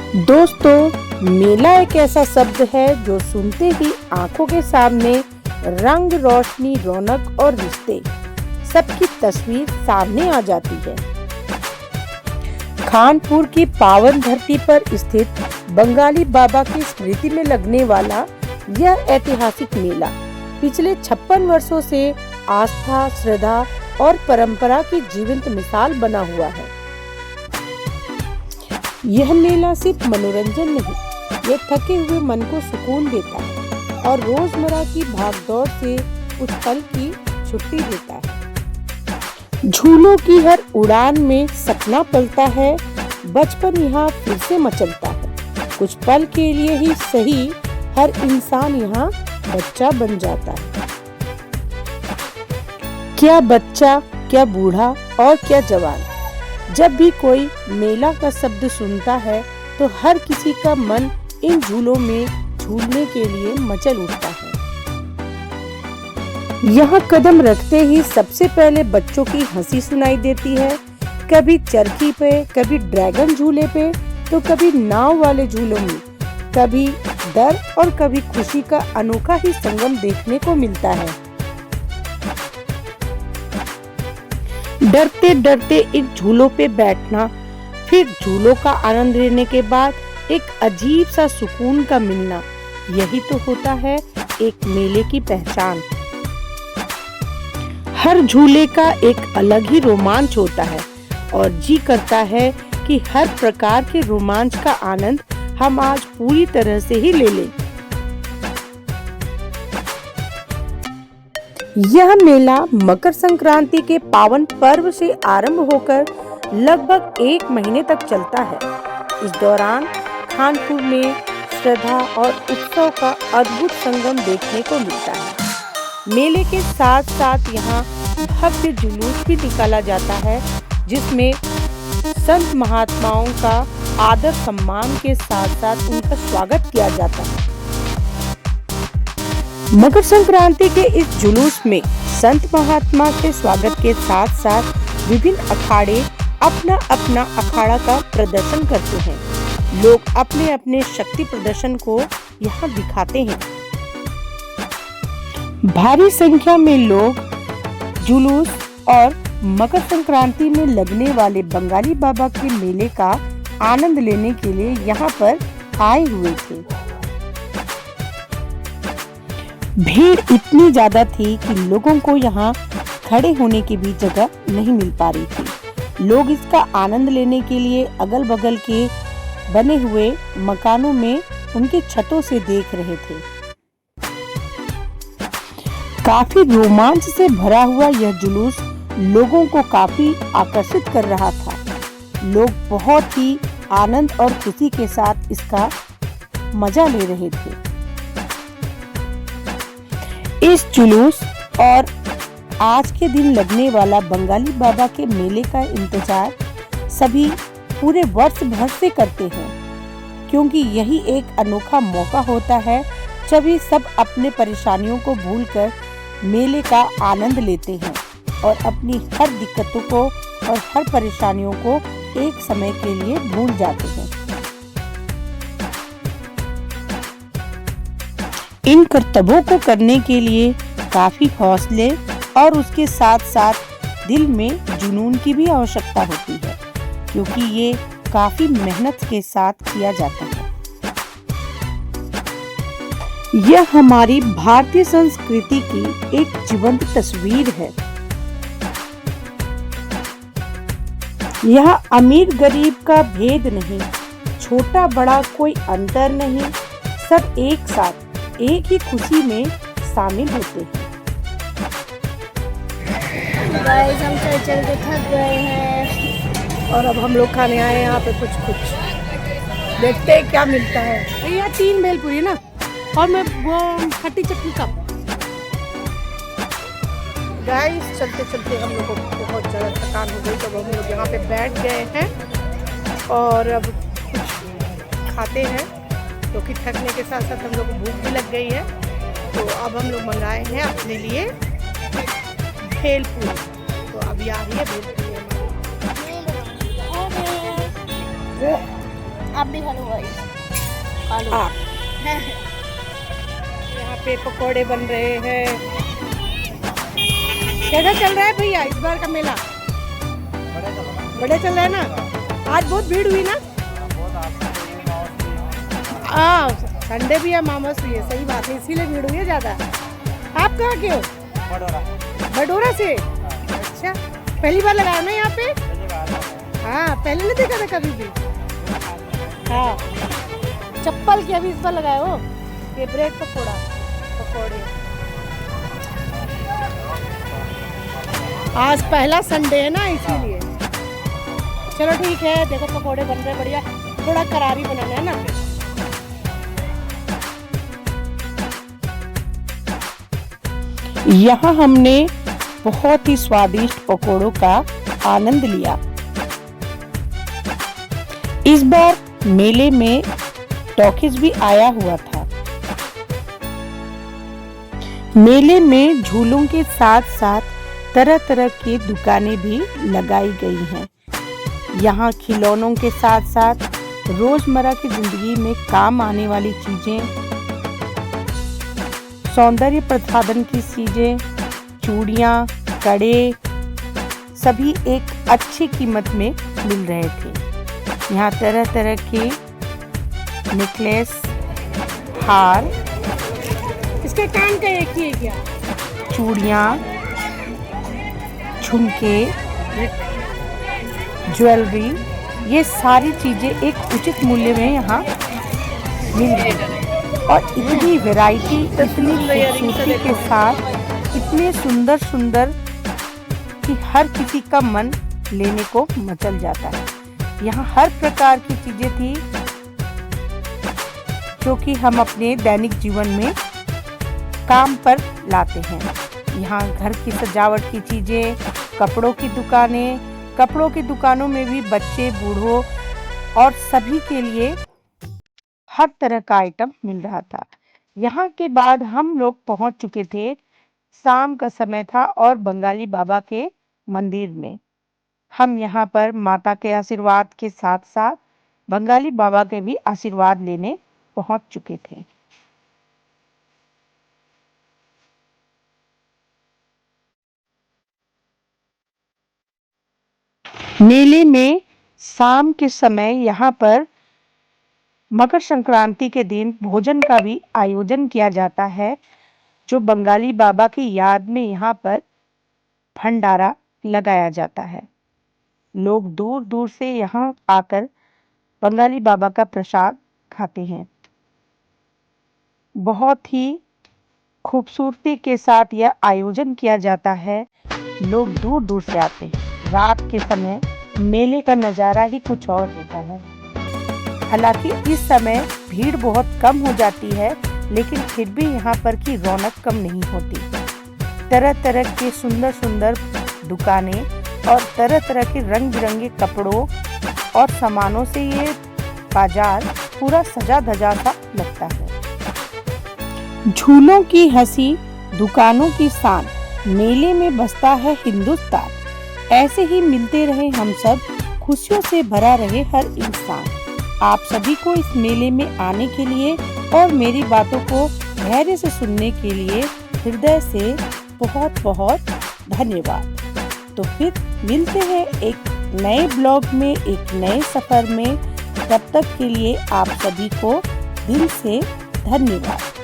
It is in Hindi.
दोस्तों, मेला एक ऐसा शब्द है जो सुनते ही आंखों के सामने रंग, रोशनी, रौनक और रिश्ते सबकी तस्वीर सामने आ जाती है। खानपुर की पावन धरती पर स्थित बंगाली बाबा की स्मृति में लगने वाला यह ऐतिहासिक मेला पिछले 56 वर्षों से आस्था, श्रद्धा और परंपरा की जीवंत मिसाल बना हुआ है। यह मेला सिर्फ मनोरंजन नहीं, यह थके हुए मन को सुकून देता है और रोजमर्रा की भागदौड़ से कुछ पल की छुट्टी देता है। झूलों की हर उड़ान में सपना पलता है, बचपन यहाँ फिर से मचलता है। कुछ पल के लिए ही सही, हर इंसान यहाँ बच्चा बन जाता है। क्या बच्चा, क्या बूढ़ा और क्या जवान, जब भी कोई मेला का शब्द सुनता है तो हर किसी का मन इन झूलों में झूलने के लिए मचल उठता है। यहाँ कदम रखते ही सबसे पहले बच्चों की हंसी सुनाई देती है। कभी चरखी पे, कभी ड्रैगन झूले पे, तो कभी नाव वाले झूलों में। कभी डर और कभी खुशी का अनोखा ही संगम देखने को मिलता है। डरते डरते इन झूलों पे बैठना, फिर झूलों का आनंद लेने के बाद एक अजीब सा सुकून का मिलना, यही तो होता है एक मेले की पहचान। हर झूले का एक अलग ही रोमांच होता है और जी करता है कि हर प्रकार के रोमांच का आनंद हम आज पूरी तरह से ही ले लें। यह मेला मकर संक्रांति के पावन पर्व से आरंभ होकर लगभग 1 महीने तक चलता है। इस दौरान खानपुर में श्रद्धा और उत्सव का अद्भुत संगम देखने को मिलता है। मेले के साथ साथ यहाँ भव्य जुलूस भी निकाला जाता है, जिसमें संत महात्माओं का आदर सम्मान के साथ साथ उनका स्वागत किया जाता है। मकर संक्रांति के इस जुलूस में संत महात्मा के स्वागत के साथ साथ विभिन्न अखाड़े अपना अपना अखाड़ा का प्रदर्शन करते हैं। लोग अपने अपने शक्ति प्रदर्शन को यहाँ दिखाते हैं। भारी संख्या में लोग जुलूस और मकर संक्रांति में लगने वाले बंगाली बाबा के मेले का आनंद लेने के लिए यहाँ पर आए हुए थे। भीड़ इतनी ज्यादा थी कि लोगों को यहाँ खड़े होने की भी जगह नहीं मिल पा रही थी। लोग इसका आनंद लेने के लिए अगल बगल के बने हुए मकानों में उनके छतों से देख रहे थे। काफी रोमांच से भरा हुआ यह जुलूस लोगों को काफी आकर्षित कर रहा था। लोग बहुत ही आनंद और खुशी के साथ इसका मजा ले रहे थे। इस जुलूस और आज के दिन लगने वाला बंगाली बाबा के मेले का इंतजार सभी पूरे वर्ष भर से करते हैं, क्योंकि यही एक अनोखा मौका होता है जब ये सब अपने परेशानियों को भूलकर मेले का आनंद लेते हैं और अपनी हर दिक्कतों को और हर परेशानियों को एक समय के लिए भूल जाते हैं। इन कर्तव्यों को करने के लिए काफी हौसले और उसके साथ साथ दिल में जुनून की भी आवश्यकता होती है, क्योंकि ये काफी मेहनत के साथ किया जाता है। यह हमारी भारतीय संस्कृति की एक जीवंत तस्वीर है। यह अमीर गरीब का भेद नहीं, छोटा बड़ा कोई अंतर नहीं, सब एक साथ एक ही खुशी में शामिल होते हैं। गाइस, हम चल चल के थक गए हैं और अब हम लोग खाने आए हैं यहाँ पे कुछ देखते हैं क्या मिलता है। यहाँ 3 भेलपुरी ना, और मैं वो खट्टी चटनी का। गाइस, चलते चलते हम लोग को बहुत ज़्यादा थकान हो गई, तो हम लोग यहाँ पे बैठ गए हैं और अब कुछ खाते हैं, क्योंकि थकने के साथ साथ हम लोग को भूख भी लग गई है। तो अब हम लोग मंगाए हैं अपने लिए भेलपुरी। तो अभी आ रही है भेलपुरी। आप भी हेलो भाई हेलो आप यहाँ पे पकोड़े बन रहे हैं। कैसा चल रहा है भैया इस बार का मेला? बड़े चल रहा है ना। आज बहुत भीड़ हुई ना। हाँ संडे भी है, मामस भी है, सही बात है, इसीलिए भीड़ हुई है ज़्यादा। आप कहाँ के हो? भडोरा से। अच्छा पहली बार लगाया ना यहाँ पे? हाँ पहले नहीं देखा था कभी भी। हाँ चप्पल की अभी इस बार लगाए हो। ये ब्रेड पकोड़े। आज पहला संडे है ना इसीलिए। चलो ठीक है, देखो पकोड़े बन रहे बढ़िया, थोड़ा करारी बनाना है ना। यहाँ हमने बहुत ही स्वादिष्ट पकोड़ों का आनंद लिया। इस बार मेले में टॉकीज भी आया हुआ था। मेले में झूलों के साथ साथ तरह तरह की दुकानें भी लगाई गई हैं। यहाँ खिलौनों के साथ साथ रोजमर्रा की जिंदगी में काम आने वाली चीजें, सौंदर्य प्रसाधन की चीजें, चूड़ियाँ, कड़े सभी एक अच्छी कीमत में मिल रहे थे। यहाँ तरह तरह के नेकलेस, हार, इसके कान का एक ही है क्या? चूड़ियाँ, झुमके, ज्वेलरी, ये सारी चीजें एक उचित मूल्य में यहाँ मिल रही है। और इतनी वैरायटी, इतनी खूबसूरती के साथ, इतने सुंदर सुंदर कि हर किसी का मन लेने को मचल जाता है। यहाँ हर प्रकार की चीजें थी जो कि हम अपने दैनिक जीवन में काम पर लाते हैं। यहाँ घर की सजावट की चीजें, कपड़ों की दुकानों में भी बच्चे, बूढ़ों और सभी के लिए हर तरह का आइटम मिल रहा था। यहाँ के बाद हम लोग पहुंच चुके थे, शाम का समय था और बंगाली बाबा के मंदिर में। हम यहाँ पर माता के आशीर्वाद के साथ साथ बंगाली बाबा के भी आशीर्वाद लेने पहुंच चुके थे। मेले में शाम के समय यहाँ पर मकर संक्रांति के दिन भोजन का भी आयोजन किया जाता है, जो बंगाली बाबा की याद में यहाँ पर भंडारा लगाया जाता है। लोग दूर दूर से यहाँ आकर बंगाली बाबा का प्रसाद खाते हैं। बहुत ही खूबसूरती के साथ यह आयोजन किया जाता है। लोग दूर दूर से आते हैं। रात के समय मेले का नज़ारा ही कुछ और होता है। हालांकि इस समय भीड़ बहुत कम हो जाती है, लेकिन फिर भी यहाँ पर की रौनक कम नहीं होती। तरह तरह के सुंदर सुंदर दुकानें और तरह तरह के रंग बिरंगे कपड़ों और सामानों से ये बाजार पूरा सजा धजा सा लगता है। झूलों की हंसी, दुकानों की शान, मेले में बसता है हिंदुस्तान। ऐसे ही मिलते रहे हम सब, खुशियों से भरा रहे हर इंसान। आप सभी को इस मेले में आने के लिए और मेरी बातों को धैर्य से सुनने के लिए हृदय से बहुत बहुत धन्यवाद। तो फिर मिलते हैं एक नए ब्लॉग में, एक नए सफर में। तब तक के लिए आप सभी को दिल से धन्यवाद।